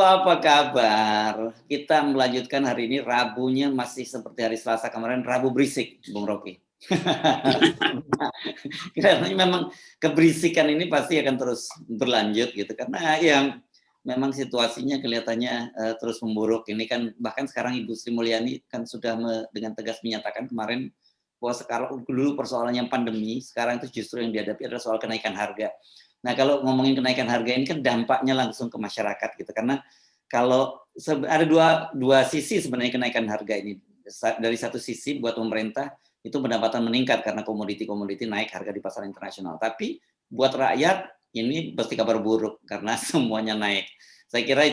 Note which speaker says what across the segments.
Speaker 1: apa kabar? Kita melanjutkan hari ini, Rabunya masih seperti hari Selasa kemarin, Rabu berisik, Bung Rocky. Karena memang keberisikan ini pasti akan terus berlanjut gitu, karena yang memang situasinya kelihatannya terus memburuk. Ini kan bahkan sekarang Ibu Sri Mulyani kan sudah dengan tegas menyatakan kemarin bahwa sekarang dulu persoalannya pandemi, sekarang itu justru yang dihadapi adalah soal kenaikan harga. Nah, kalau ngomongin kenaikan harga ini kan dampaknya langsung ke masyarakat gitu, karena kalau ada dua sisi sebenarnya kenaikan harga ini. Dari satu sisi buat pemerintah itu pendapatan meningkat karena komoditi-komoditi naik harga di pasar internasional. Tapi buat rakyat ini pasti kabar buruk karena semuanya naik. Saya kira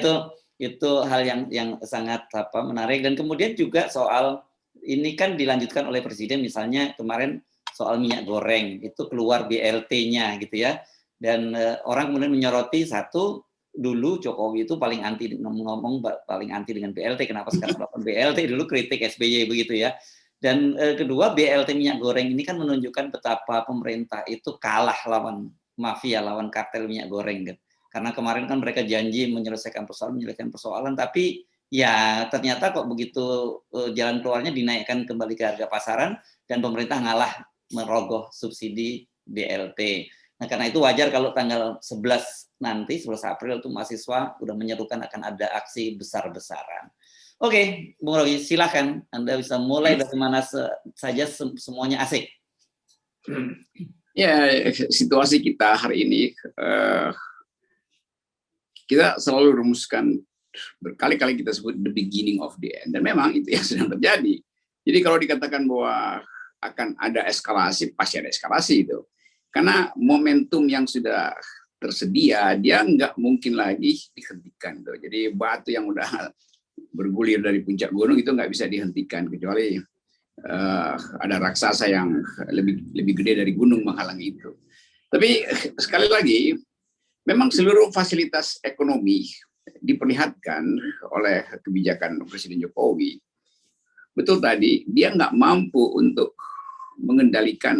Speaker 1: itu hal yang sangat menarik. Dan kemudian juga soal ini kan dilanjutkan oleh Presiden, misalnya kemarin soal minyak goreng itu keluar BLT-nya gitu ya. Dan orang kemudian menyoroti satu, dulu Jokowi itu paling anti ngomong paling anti dengan BLT, kenapa sekarang melakukan BLT, dulu kritik SBY begitu ya. Dan kedua, BLT minyak goreng ini kan menunjukkan betapa pemerintah itu kalah lawan mafia, lawan kartel minyak goreng kan. Karena kemarin kan mereka janji menyelesaikan persoalan, tapi ya ternyata kok begitu jalan keluarnya dinaikkan kembali ke harga pasaran dan pemerintah ngalah merogoh subsidi BLT. Nah, karena itu wajar kalau tanggal 11 nanti, 11 April itu mahasiswa udah menyerukan akan ada aksi besar-besaran. Oke, Bung Rogi, silakan. Anda bisa mulai dari mana saja, semuanya asik.
Speaker 2: Ya, situasi kita hari ini, kita selalu rumuskan, berkali-kali kita sebut the beginning of the end. Dan memang itu yang sedang terjadi. Jadi kalau dikatakan bahwa akan ada eskalasi, pasti ada eskalasi itu. Karena momentum yang sudah tersedia, dia nggak mungkin lagi dihentikan. Tuh. Jadi batu yang udah bergulir dari puncak gunung itu nggak bisa dihentikan, kecuali ada raksasa yang lebih gede dari gunung menghalangi itu. Tapi sekali lagi, memang seluruh fasilitas ekonomi diperlihatkan oleh kebijakan Presiden Jokowi. Betul tadi, dia nggak mampu untuk mengendalikan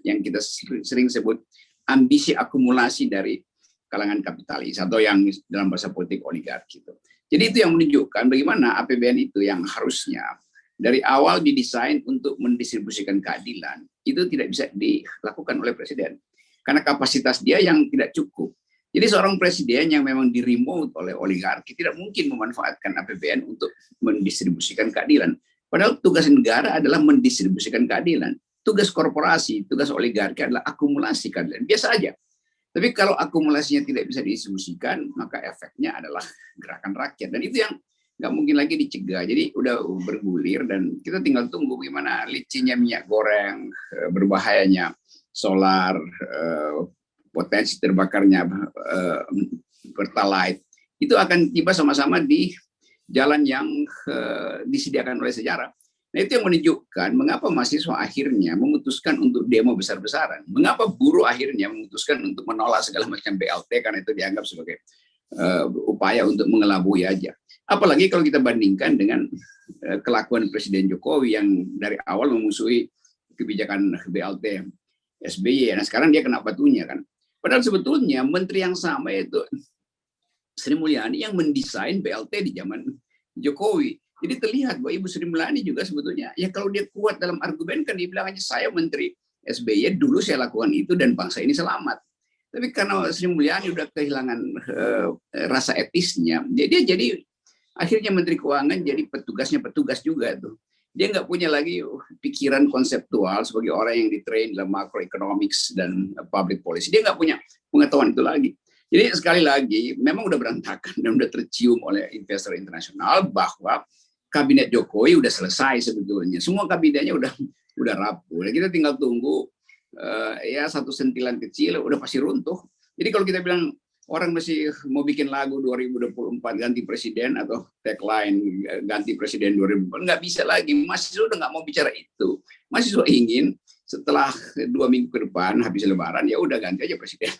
Speaker 2: yang kita sering sebut ambisi akumulasi dari kalangan kapitalis atau yang dalam bahasa politik oligarki itu. Jadi itu yang menunjukkan bagaimana APBN itu yang harusnya dari awal didesain untuk mendistribusikan keadilan itu tidak bisa dilakukan oleh presiden karena kapasitas dia yang tidak cukup. Jadi seorang presiden yang memang di-remote oleh oligarki tidak mungkin memanfaatkan APBN untuk mendistribusikan keadilan. Padahal tugas negara adalah mendistribusikan keadilan. Tugas korporasi, tugas oligarki adalah akumulasi keadilan. Biasa aja. Tapi kalau akumulasinya tidak bisa didistribusikan, maka efeknya adalah gerakan rakyat. Dan itu yang nggak mungkin lagi dicegah. Jadi udah bergulir dan kita tinggal tunggu gimana licinnya minyak goreng, berbahayanya solar, potensi terbakarnya pertalite. Itu akan tiba sama-sama di jalan yang disediakan oleh sejarah. Nah itu yang menunjukkan mengapa mahasiswa akhirnya memutuskan untuk demo besar-besaran. Mengapa buruh akhirnya memutuskan untuk menolak segala macam BLT karena itu dianggap sebagai upaya untuk mengelabui aja. Apalagi kalau kita bandingkan dengan kelakuan Presiden Jokowi yang dari awal memusuhi kebijakan BLT SBY. Nah sekarang dia kena batunya kan. Padahal sebetulnya menteri yang sama itu Sri Mulyani yang mendesain BLT di zaman Jokowi. Jadi terlihat bahwa Ibu Sri Mulyani juga sebetulnya, ya kalau dia kuat dalam argumen kan dia bilang aja saya menteri SBY dulu saya lakukan itu dan bangsa ini selamat. Tapi karena Sri Mulyani udah kehilangan rasa etisnya, jadi akhirnya Menteri Keuangan jadi petugas juga tuh. Dia nggak punya lagi pikiran konseptual sebagai orang yang ditrain dalam macroeconomics dan public policy. Dia nggak punya pengetahuan itu lagi. Jadi sekali lagi memang udah berantakan dan udah tercium oleh investor internasional bahwa kabinet Jokowi udah selesai sebetulnya. Semua kabinetnya udah rapuh. Kita tinggal tunggu ya satu sentilan kecil udah pasti runtuh. Jadi kalau kita bilang orang masih mau bikin lagu 2024 ganti presiden atau tagline ganti presiden 2024 nggak bisa lagi. Mahasiswa udah nggak mau bicara itu. Mahasiswa ingin setelah 2 minggu ke depan habis Lebaran ya udah ganti aja presiden.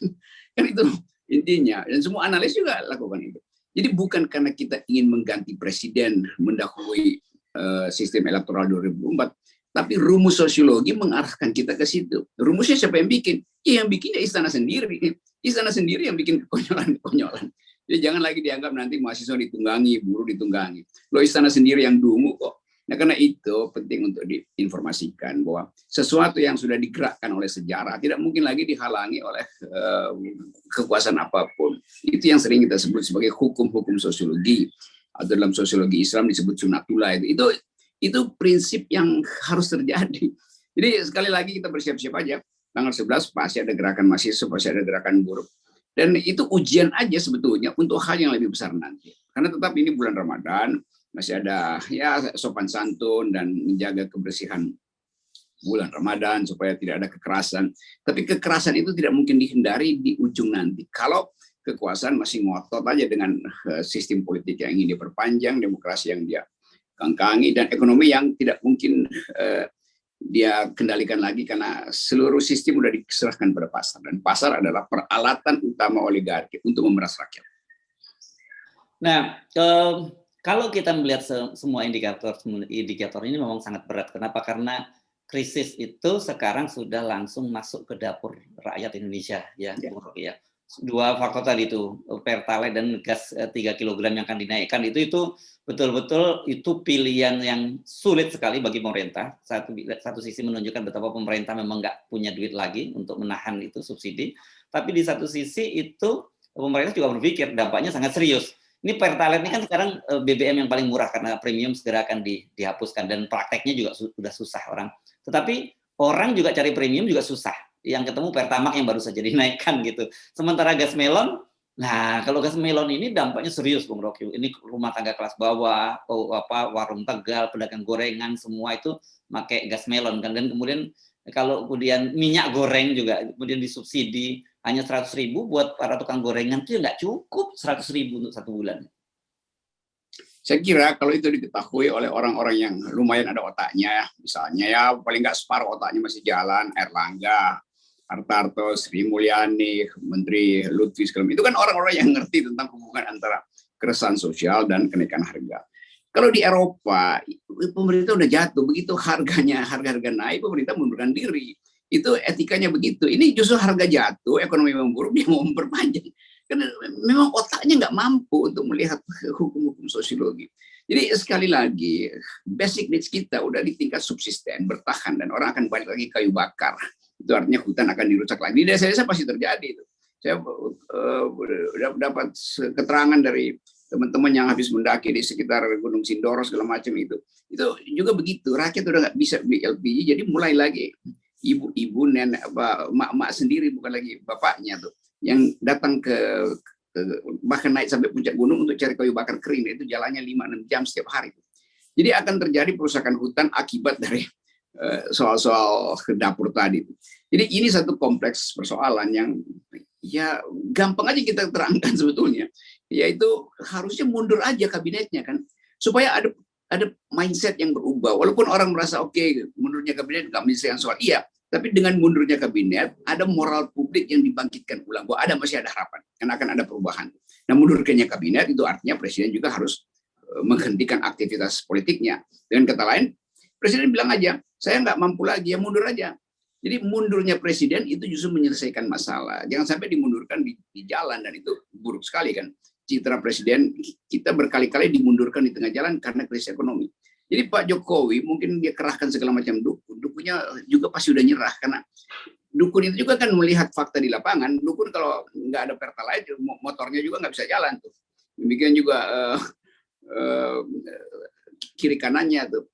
Speaker 2: Kan itu intinya. Dan semua analis juga lakukan itu. Jadi bukan karena kita ingin mengganti presiden mendahului sistem elektoral 2024, tapi rumus sosiologi mengarahkan kita ke situ. Rumusnya siapa yang bikin? Ya yang bikinnya istana sendiri. Istana sendiri yang bikin kekonyolan-kekonyolan. Jadi jangan lagi dianggap nanti mahasiswa ditunggangi, buruh ditunggangi. Lo istana sendiri yang dungu kok. Nah, karena itu penting untuk diinformasikan bahwa sesuatu yang sudah digerakkan oleh sejarah tidak mungkin lagi dihalangi oleh kekuasaan apapun. Itu yang sering kita sebut sebagai hukum-hukum sosiologi, atau dalam sosiologi Islam disebut sunatullah. Itu prinsip yang harus terjadi. Jadi sekali lagi kita bersiap-siap aja. Tanggal 11 pasti ada gerakan mahasiswa, pasti ada gerakan buruh. Dan itu ujian aja sebetulnya untuk hal yang lebih besar nanti. Karena tetap ini bulan Ramadan, masih ada ya sopan santun dan menjaga kebersihan bulan Ramadan supaya tidak ada kekerasan. Tapi kekerasan itu tidak mungkin dihindari di ujung nanti. Kalau kekuasaan masih ngotot aja dengan sistem politik yang ingin diperpanjang, demokrasi yang dia kangkangi, dan ekonomi yang tidak mungkin dia kendalikan lagi karena seluruh sistem sudah diserahkan pada pasar. Dan pasar adalah peralatan utama oligarki untuk memeras rakyat.
Speaker 1: Nah, kalau kita melihat semua indikator ini memang sangat berat. Kenapa? Karena krisis itu sekarang sudah langsung masuk ke dapur rakyat Indonesia, ya. Dua faktor tadi itu, Pertalite dan gas 3 kg yang akan dinaikkan itu betul-betul itu pilihan yang sulit sekali bagi pemerintah. Satu sisi menunjukkan betapa pemerintah memang nggak punya duit lagi untuk menahan itu subsidi, tapi di satu sisi itu pemerintah juga berpikir dampaknya sangat serius. Ini Pertalite ini kan sekarang BBM yang paling murah karena premium segera akan dihapuskan, dan prakteknya juga sudah susah orang. Tetapi orang juga cari premium juga susah. Yang ketemu Pertamax yang baru saja dinaikkan gitu. Sementara gas melon, nah kalau gas melon ini dampaknya serius, Bung Rocky. Ini rumah tangga kelas bawah, warung Tegal, pedagang gorengan, semua itu pakai gas melon kan. Dan kemudian kalau kemudian minyak goreng juga kemudian disubsidi hanya 100.000 buat para tukang gorengan, itu nggak cukup 100.000 untuk 1 bulan.
Speaker 2: Saya kira kalau itu diketahui oleh orang-orang yang lumayan ada otaknya, misalnya ya paling nggak separuh otaknya masih jalan, Erlangga, Hartarto, Sri Mulyani, Menteri Lutfi, itu kan orang-orang yang ngerti tentang hubungan antara keresahan sosial dan kenaikan harga. Kalau di Eropa, pemerintah udah jatuh, begitu harga-harga naik, pemerintah mundurkan diri. Itu etikanya begitu. Ini justru harga jatuh, ekonomi memburuk, dia mau memperpanjang. Karena memang otaknya nggak mampu untuk melihat hukum-hukum sosiologi. Jadi sekali lagi, basic needs kita udah di tingkat subsisten, bertahan, dan orang akan balik lagi kayu bakar. Itu artinya hutan akan dirusak lagi. Di desa-desa pasti terjadi itu. Saya dapat keterangan dari teman-teman yang habis mendaki di sekitar Gunung Sindoro segala macam itu juga begitu. Rakyat udah nggak bisa beli LPG, jadi mulai lagi ibu-ibu, nenek, mak-mak sendiri, bukan lagi bapaknya tuh, yang datang bahkan naik sampai puncak gunung untuk cari kayu bakar kering. Itu jalannya 5-6 jam setiap hari. Jadi akan terjadi perusakan hutan akibat dari soal-soal dapur tadi. Jadi ini satu kompleks persoalan yang ya gampang aja kita terangkan sebetulnya. Yaitu harusnya mundur aja kabinetnya kan, supaya ada mindset yang berubah. Walaupun orang merasa oke, mundurnya kabinet nggak menyelesaikan soal, iya, tapi dengan mundurnya kabinet ada moral publik yang dibangkitkan ulang, bahwa masih ada harapan, karena akan ada perubahan. Nah, mundurkannya kabinet itu artinya presiden juga harus menghentikan aktivitas politiknya. Dengan kata lain, presiden bilang aja, saya nggak mampu lagi, ya mundur aja. Jadi mundurnya presiden itu justru menyelesaikan masalah. Jangan sampai dimundurkan di jalan, dan itu buruk sekali kan. Citra presiden kita berkali-kali dimundurkan di tengah jalan karena krisis ekonomi. Jadi Pak Jokowi mungkin dia kerahkan segala macam dukunnya juga pasti udah nyerah, karena dukun itu juga kan melihat fakta di lapangan. Dukun kalau nggak ada Pertalite, motornya juga nggak bisa jalan tuh. Demikian juga kiri kanannya tuh,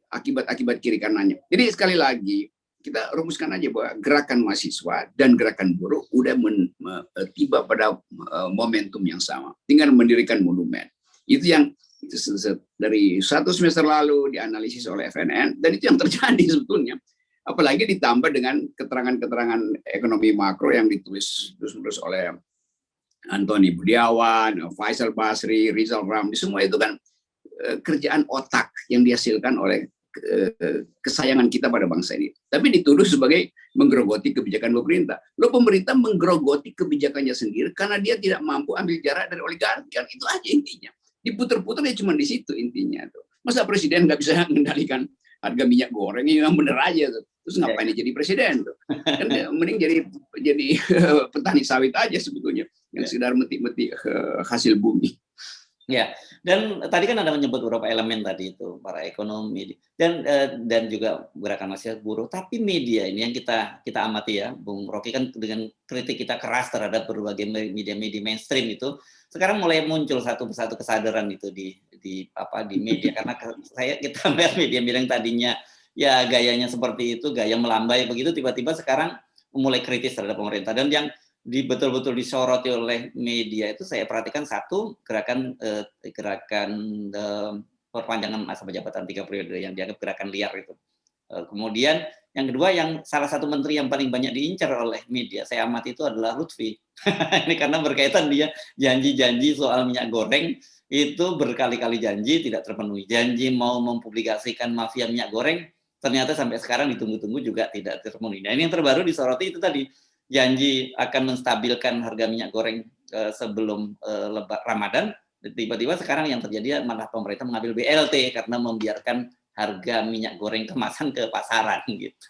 Speaker 2: akibat kiri kanannya. Jadi sekali lagi kita rumuskan aja bahwa gerakan mahasiswa dan gerakan buruh udah tiba pada momentum yang sama, tinggal mendirikan monumen. Itu yang dari 1 semester lalu dianalisis oleh FNN, dan itu yang terjadi sebetulnya. Apalagi ditambah dengan keterangan-keterangan ekonomi makro yang ditulis terus oleh Antoni Budiawan, Faisal Basri, Rizal Ramli, semua itu kan kerjaan otak yang dihasilkan oleh kesayangan kita pada bangsa ini. Tapi dituduh sebagai menggerogoti kebijakan pemerintah. Lo pemerintah menggerogoti kebijakannya sendiri karena dia tidak mampu ambil jarak dari oligarki. Kan itu aja intinya. Diputer-puter ya cuma di situ intinya tuh. Masa presiden nggak bisa mengendalikan harga minyak goreng yang bener aja tuh. Terus ngapain dia jadi presiden tuh? Kan mending jadi petani sawit aja sebetulnya yang sekedar metik-metik hasil bumi.
Speaker 1: Ya, dan tadi kan Anda menyebut beberapa elemen tadi itu, para ekonomi dan juga gerakan mahasiswa buruh. Tapi media ini yang kita amati ya, Bung Rocky, kan dengan kritik kita keras terhadap berbagai media-media mainstream itu, sekarang mulai muncul satu persatu kesadaran itu di media, karena kita melihat media yang tadinya ya gayanya seperti itu, gaya melambai begitu, tiba-tiba sekarang mulai kritis terhadap pemerintah. Dan yang betul-betul disoroti oleh media itu saya perhatikan, satu, gerakan perpanjangan masa jabatan 3 periode yang dianggap gerakan liar itu. Kemudian yang kedua, yang salah satu menteri yang paling banyak diincar oleh media saya amati itu adalah Lutfi. Ini karena berkaitan dia janji-janji soal minyak goreng itu berkali-kali janji tidak terpenuhi. Janji mau mempublikasikan mafia minyak goreng ternyata sampai sekarang ditunggu-tunggu juga tidak terpenuhi. Nah, ini yang terbaru disoroti itu tadi, janji akan menstabilkan harga minyak goreng sebelum Ramadan, tiba-tiba sekarang yang terjadi malah pemerintah mengambil BLT karena membiarkan harga minyak goreng kemasan ke pasaran gitu.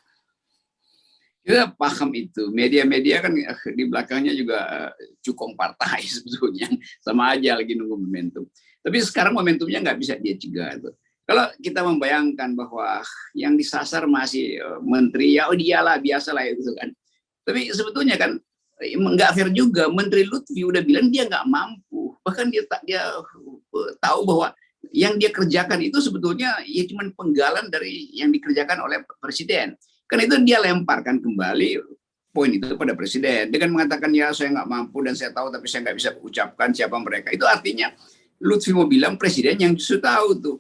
Speaker 2: Kita paham itu. Media-media kan di belakangnya juga cukong partai sebetulnya, sama aja lagi nunggu momentum. Tapi sekarang momentumnya nggak bisa dia cegah tuh. Kalau kita membayangkan bahwa yang disasar masih menteri, ya dialah biasalah itu kan. Tapi sebetulnya kan nggak fair juga. Menteri Lutfi udah bilang dia nggak mampu. Bahkan dia tahu bahwa yang dia kerjakan itu sebetulnya ya cuma penggalan dari yang dikerjakan oleh presiden. Kan itu dia lemparkan kembali poin itu pada presiden. Dengan mengatakan ya saya nggak mampu dan saya tahu tapi saya nggak bisa ucapkan siapa mereka. Itu artinya Lutfi mau bilang presiden yang justru tahu tuh.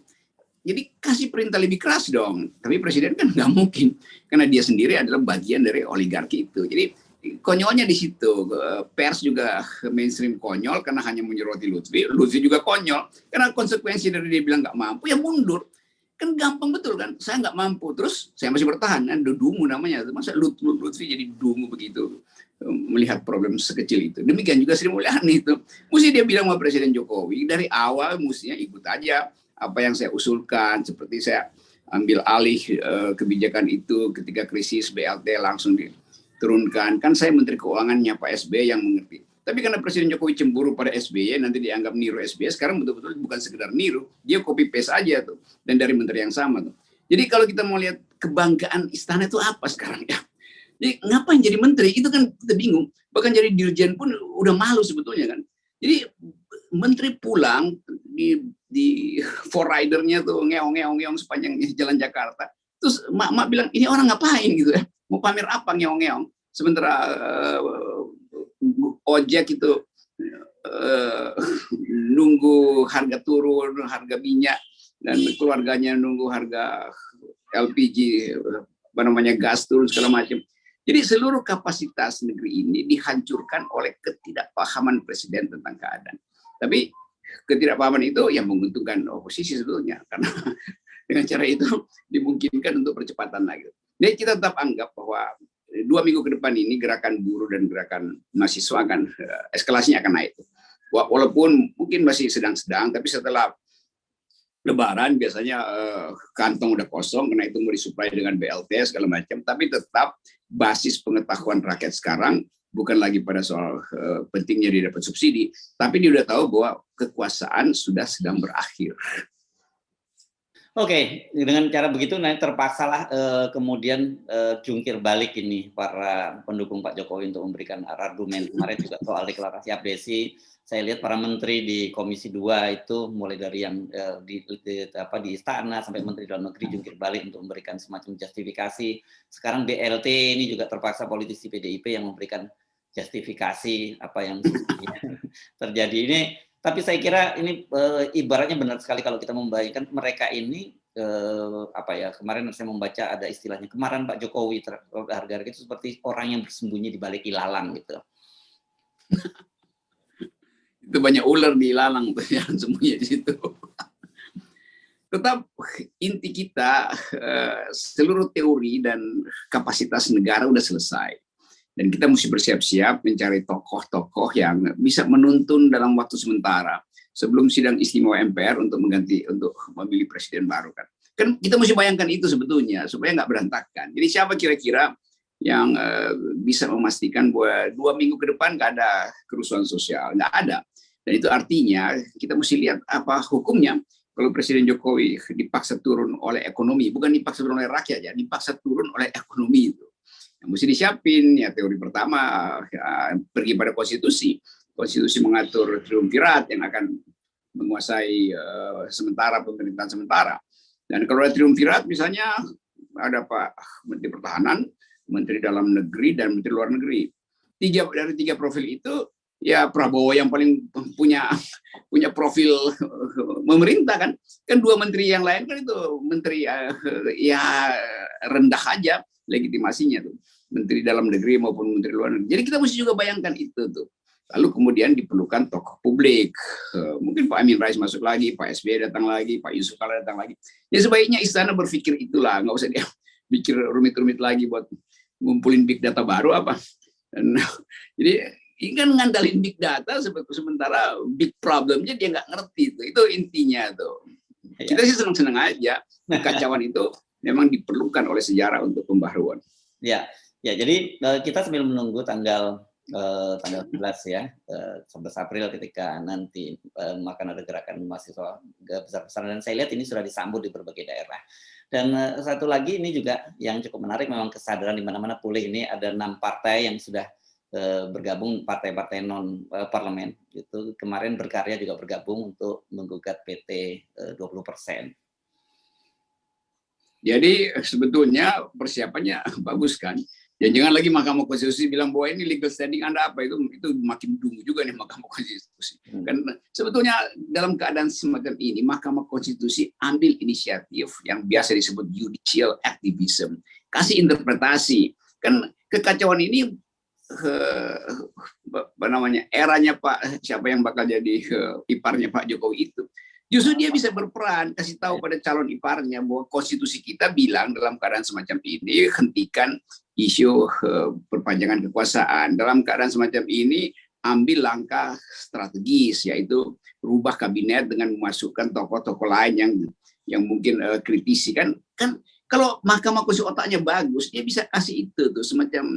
Speaker 2: Jadi kasih perintah lebih keras dong. Tapi presiden kan nggak mungkin. Karena dia sendiri adalah bagian dari oligarki itu. Jadi konyolnya di situ. Pers juga mainstream konyol karena hanya menyoroti Lutfi. Lutfi juga konyol. Karena konsekuensi dari dia bilang nggak mampu, ya mundur. Kan gampang betul kan. Saya nggak mampu. Terus saya masih bertahan. Dungu namanya. Masa Lutfi jadi dungu begitu. Melihat problem sekecil itu. Demikian juga Sri Mulyani itu. Mesti dia bilang sama Presiden Jokowi. Dari awal mestinya ikut aja apa yang saya usulkan, seperti saya ambil alih kebijakan itu ketika krisis BLT langsung diturunkan. Kan saya Menteri Keuangannya Pak SBY yang mengerti. Tapi karena Presiden Jokowi cemburu pada SBY, nanti dianggap niru SBY, sekarang betul-betul bukan sekedar niru, dia copy paste aja tuh, dan dari menteri yang sama tuh. Jadi kalau kita mau lihat kebanggaan istana itu apa sekarang ya? Jadi ngapain jadi menteri? Itu kan kita bingung. Bahkan jadi dirjen pun udah malu sebetulnya kan. Jadi menteri pulang di forridernya tuh ngeong-ngeong sepanjang jalan Jakarta. Terus mak bilang, ini orang ngapain gitu ya? Mau pamer apa ngeong-ngeong? Sementara ojek itu nunggu harga turun, harga minyak, dan keluarganya nunggu harga LPG, gas turun segala macam. Jadi seluruh kapasitas negeri ini dihancurkan oleh ketidakpahaman presiden tentang keadaan. Tapi ketidakpahaman itu yang menguntungkan oposisi sebetulnya, karena dengan cara itu dimungkinkan untuk percepatan lagi. Jadi kita tetap anggap bahwa 2 minggu ke depan ini gerakan buruh dan gerakan mahasiswa akan eskalasinya akan naik. Walaupun mungkin masih sedang-sedang, tapi setelah Lebaran biasanya kantong udah kosong karena itu mau disuplai dengan BLT segala macam. Tapi tetap basis pengetahuan rakyat sekarang bukan lagi pada soal pentingnya dia dapat subsidi, tapi dia udah tahu bahwa kekuasaan sudah sedang berakhir.
Speaker 1: Oke, dengan cara begitu nanti terpaksalah kemudian jungkir balik ini para pendukung Pak Jokowi untuk memberikan argumen. Kemarin juga soal deklarasi abdesi, saya lihat para menteri di Komisi 2 itu mulai dari yang di istana sampai menteri dalam negeri jungkir balik untuk memberikan semacam justifikasi. Sekarang BLT ini juga terpaksa politisi PDIP yang memberikan justifikasi apa yang terjadi ini. Tapi saya kira ini ibaratnya benar sekali kalau kita membayangkan mereka ini kemarin saya membaca ada istilahnya kemarin Pak Jokowi harga-harga itu seperti orang yang bersembunyi di balik ilalang gitu.
Speaker 2: Itu banyak ular di ilalang tuh yang sembunyi di situ. Tetap inti kita seluruh teori dan kapasitas negara udah selesai. Dan kita mesti bersiap-siap mencari tokoh-tokoh yang bisa menuntun dalam waktu sementara sebelum sidang istimewa MPR untuk memilih presiden baru kan. Kan kita mesti bayangkan itu sebetulnya supaya nggak berantakan. Jadi siapa kira-kira yang bisa memastikan bahwa 2 minggu ke depan nggak ada kerusuhan sosial? Nggak ada. Dan itu artinya kita mesti lihat apa hukumnya. Kalau Presiden Jokowi dipaksa turun oleh ekonomi, bukan dipaksa turun oleh rakyat ya, dipaksa turun oleh ekonomi itu. Yang mesti disiapin ya teori pertama ya, pergi pada konstitusi. Konstitusi mengatur triumvirat yang akan menguasai sementara pemerintahan sementara. Dan kalau ada triumvirat misalnya ada Pak Menteri Pertahanan, Menteri Dalam Negeri dan Menteri Luar Negeri. Dari tiga profil itu ya Prabowo yang paling punya profil memerintah kan 2 menteri yang lain kan itu menteri ya rendah aja legitimasinya tuh, Menteri Dalam Negeri maupun Menteri Luar Negeri. Jadi kita mesti juga bayangkan itu tuh. Lalu kemudian diperlukan tokoh publik, mungkin Pak Amin Rais masuk lagi, Pak SBY datang lagi, Pak Yusuf Kala datang lagi. Ya sebaiknya istana berpikir itulah, nggak usah dia pikir rumit-rumit lagi buat ngumpulin big data baru apa. Dan, jadi ini kan ngandalin big data sementara big problemnya dia nggak ngerti itu intinya tuh. Kita sih senang-senang aja kekacauan itu memang diperlukan oleh sejarah untuk pembaharuan.
Speaker 1: Ya, jadi kita sambil menunggu tanggal 11 ya, 11 April ketika nanti akan ada gerakan mahasiswa besar-besaran, dan saya lihat ini sudah disambut di berbagai daerah. Dan satu lagi ini juga yang cukup menarik, memang kesadaran di mana-mana pulih. Ini ada 6 partai yang sudah bergabung, partai-partai non parlemen itu kemarin berkarya juga bergabung untuk menggugat PT 20%.
Speaker 2: Jadi sebetulnya persiapannya bagus kan. Dan jangan lagi Mahkamah Konstitusi bilang bahwa ini legal standing Anda apa, itu makin dungu juga nih Mahkamah Konstitusi. Kan sebetulnya dalam keadaan semacam ini Mahkamah Konstitusi ambil inisiatif yang biasa disebut judicial activism, kasih interpretasi. Kan kekacauan ini apa namanya, eranya Pak siapa yang bakal jadi iparnya Pak Jokowi itu. Justru dia bisa berperan, kasih tahu pada calon iparnya bahwa konstitusi kita bilang dalam keadaan semacam ini hentikan isu perpanjangan kekuasaan. Dalam keadaan semacam ini ambil langkah strategis, yaitu rubah kabinet dengan memasukkan tokoh-tokoh lain yang mungkin kritisi kan kalau Mahkamah Konstitusi otaknya bagus, dia bisa kasih itu tuh semacam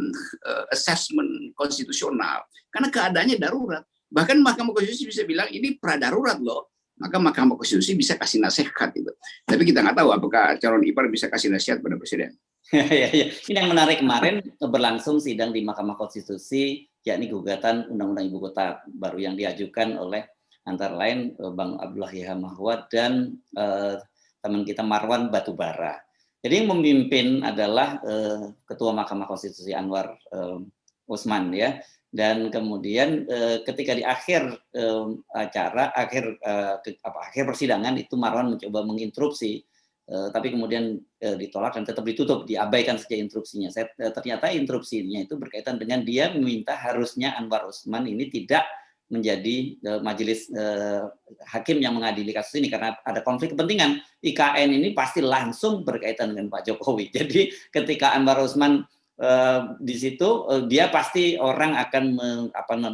Speaker 2: assessment konstitusional karena keadaannya darurat. Bahkan Mahkamah Konstitusi bisa bilang ini pradarurat loh. Maka Mahkamah Konstitusi bisa kasih nasihat itu. Tapi kita nggak tahu apakah calon ipar bisa kasih nasihat pada presiden.
Speaker 1: Ini yang menarik, kemarin berlangsung sidang di Mahkamah Konstitusi, yakni gugatan Undang-Undang Ibu Kota baru yang diajukan oleh antara lain Bang Abdullah Yahya Mahwad dan teman kita Marwan Batubara. Jadi yang memimpin adalah Ketua Mahkamah Konstitusi Anwar Usman ya. Dan kemudian ketika di akhir acara, akhir persidangan itu Marwan mencoba menginterupsi, tapi kemudian ditolak dan tetap ditutup, diabaikan saja instruksinya. Ternyata instruksinya itu berkaitan dengan dia meminta harusnya Anwar Usman ini tidak menjadi majelis hakim yang mengadili kasus ini karena ada konflik kepentingan. IKN ini pasti langsung berkaitan dengan Pak Jokowi. Jadi ketika Anwar Usman di situ dia pasti orang akan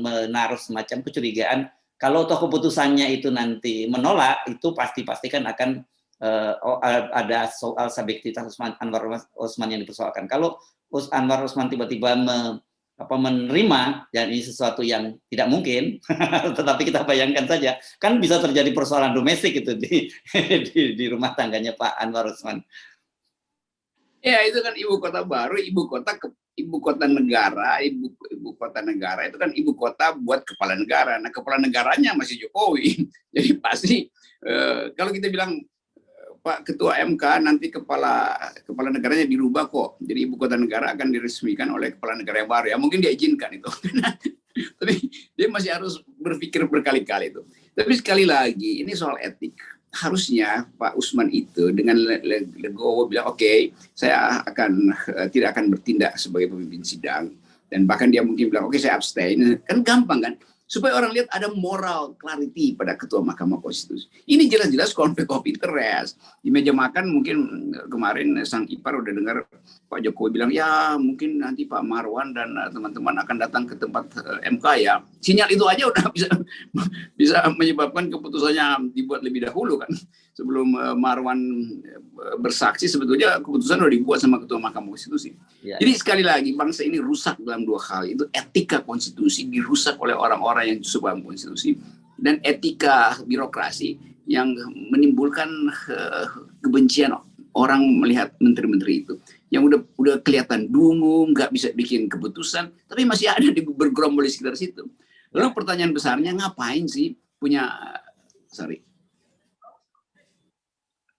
Speaker 1: menaruh semacam kecurigaan kalau toh keputusannya itu nanti menolak, itu pastikan akan ada soal subjektivitas Anwar Usman yang dipersoalkan. Kalau Anwar Usman tiba-tiba menerima, dan ini sesuatu yang tidak mungkin, tetapi kita bayangkan saja, kan bisa terjadi persoalan domestik itu di rumah tangganya Pak Anwar Usman.
Speaker 2: Ya itu kan ibu kota baru, ibu kota negara, ibu kota negara itu kan ibu kota buat kepala negara. Nah kepala negaranya masih Jokowi, jadi pasti kalau kita bilang Pak Ketua MK nanti kepala negaranya dirubah kok, jadi ibu kota negara akan diresmikan oleh kepala negara yang baru. Ya mungkin dia izinkan itu, tapi dia masih harus berpikir berkali-kali itu. Tapi sekali lagi ini soal etik. Harusnya Pak Usman itu dengan legowo bilang oke, saya tidak akan bertindak sebagai pemimpin sidang, dan bahkan dia mungkin bilang oke, saya abstain, kan gampang kan, supaya orang lihat ada moral clarity pada Ketua Mahkamah Konstitusi. Ini jelas-jelas konflik of interest. Di meja makan mungkin kemarin sang ipar udah dengar Pak Jokowi bilang ya mungkin nanti Pak Marwan dan teman-teman akan datang ke tempat MK ya. Sinyal itu aja udah bisa menyebabkan keputusannya dibuat lebih dahulu kan. Marwan bersaksi, sebetulnya keputusan sudah dibuat sama Ketua Mahkamah Konstitusi.
Speaker 1: Ya.
Speaker 2: Jadi sekali lagi bangsa ini rusak dalam dua hal, itu etika konstitusi dirusak oleh orang-orang yang justru paham konstitusi, dan etika birokrasi yang menimbulkan kebencian orang melihat menteri-menteri itu yang udah kelihatan dungu, nggak bisa bikin keputusan, tapi masih ada bergerombol di sekitar situ. Lalu pertanyaan besarnya, ngapain sih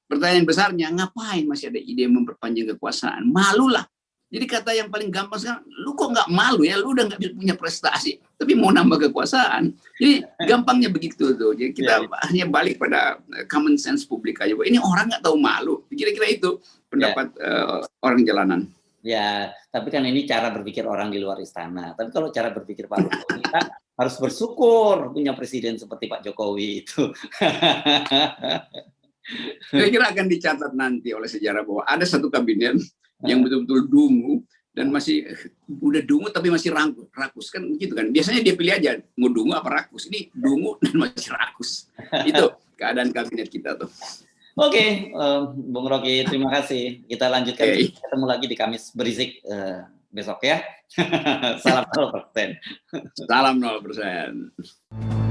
Speaker 2: pertanyaan besarnya, ngapain masih ada ide memperpanjang kekuasaan? Malulah. Jadi kata yang paling gampang sekarang, lu kok nggak malu ya? Lu udah nggak punya prestasi, tapi mau nambah kekuasaan. Jadi gampangnya begitu tuh. Jadi kita hanya balik pada common sense publik aja. Ini orang nggak tahu malu. Kira-kira itu pendapat orang jalanan.
Speaker 1: Ya, tapi kan ini cara berpikir orang di luar istana. Tapi kalau cara berpikir Pak Jokowi, kita harus bersyukur punya presiden seperti Pak Jokowi itu.
Speaker 2: Saya kira akan dicatat nanti oleh sejarah bahwa ada satu kabinet yang betul-betul dungu dan masih udah dungu tapi masih rakus kan gitu kan. Biasanya dia pilih aja mau dungu apa rakus. Ini dungu dan masih rakus. Itu keadaan kabinet kita tuh.
Speaker 1: Oke, Bung Rocky, terima kasih. Kita lanjutkan, ketemu lagi di Kamis Berisik besok ya. Salam 0%.
Speaker 2: Salam 0%.